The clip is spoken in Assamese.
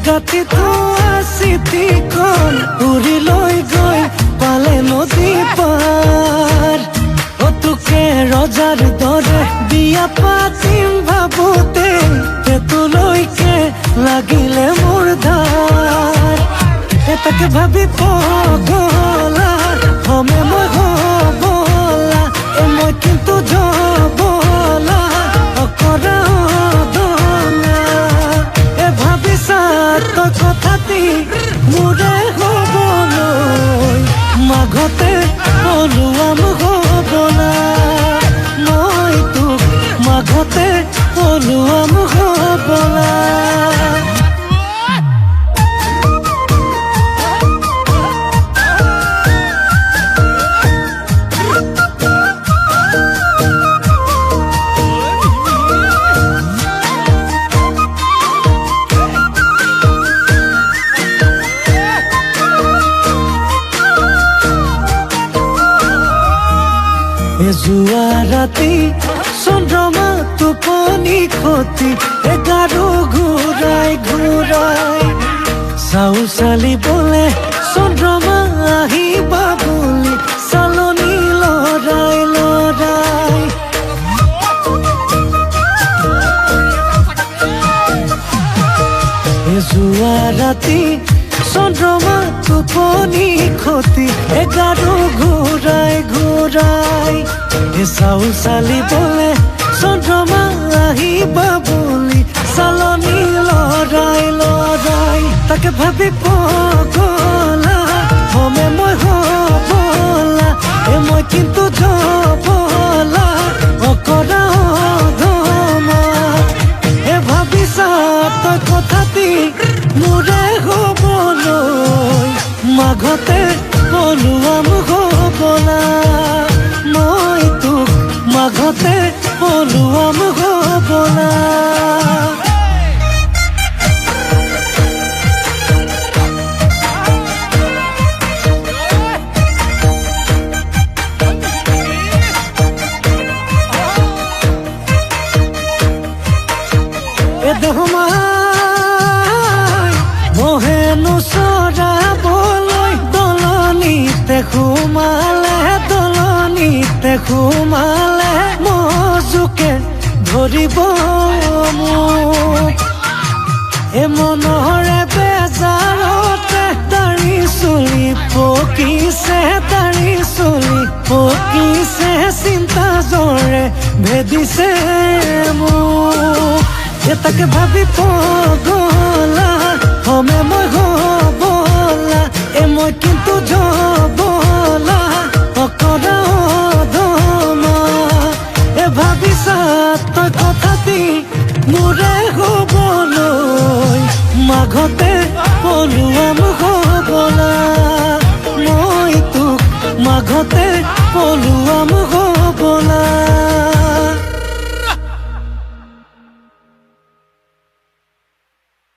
গাঁঠি থোৱা চিঠিখন উৰি লৈ গৈ পালে নদী পাৰ। তোকে ৰজাৰ দৰে বিয়া পাতিম ভাবোতে তেতুলৈকে লাগিলে মোৰ ধাৰ। এটাকে ভাবি পগলা হমে মই হবলা মই কিন্তু জবলা অকৰা দলা। ভাবিছা তই কথাটি মোৰে হবলৈ মাঘতে পলুৱাম হবলা। মই তোক মাঘতে পলুৱাম হবলা। যোৱা ৰাতি চন্দ্ৰমা টোপনি খতি এগাৰো ঘূৰাই ঘূৰাই চাউ চালিবলে চন্দ্ৰমা আহিবা বুলি চালনি লৰাই লৰাই। যোৱা ৰাতি চন্দ্ৰমা টোপনি খতি এগাৰো ঘূৰাই ঘূৰাই চাউ চালিবলে চন্দ্ৰমা আহিবা বুলি চালনি লৰাই লৰাই। তাকে ভাবি পগলা হমে মই হবলা মই কিন্তু জবলা অকৰা ধমা। ভাবিছা তই কথাটি মোৰে হবলৈ মাঘতে পলুৱাম হবলা। মই তোক মাঘতে পলুৱাম হবলা। মহেনো চৰাবলৈ দলনিতে সোমালে দলনিতে সোমালে মজুকে ধৰিব মোক। মনৰে বেজাৰতে দাড়ি চুলি পকিছে দাড়ি চুলি পকিছে চিন্তা জ্বৰে ভেদিছে মোক। তাকে ভাবি পগলা হমে মই হবলা মই কিন্তু জবলা অকৰা ধমা। ভাবিছা তই কথাটি মোৰে হবলৈ মাঘতে পলুৱাম হবলা। মই তোক মাঘতে পলুৱাম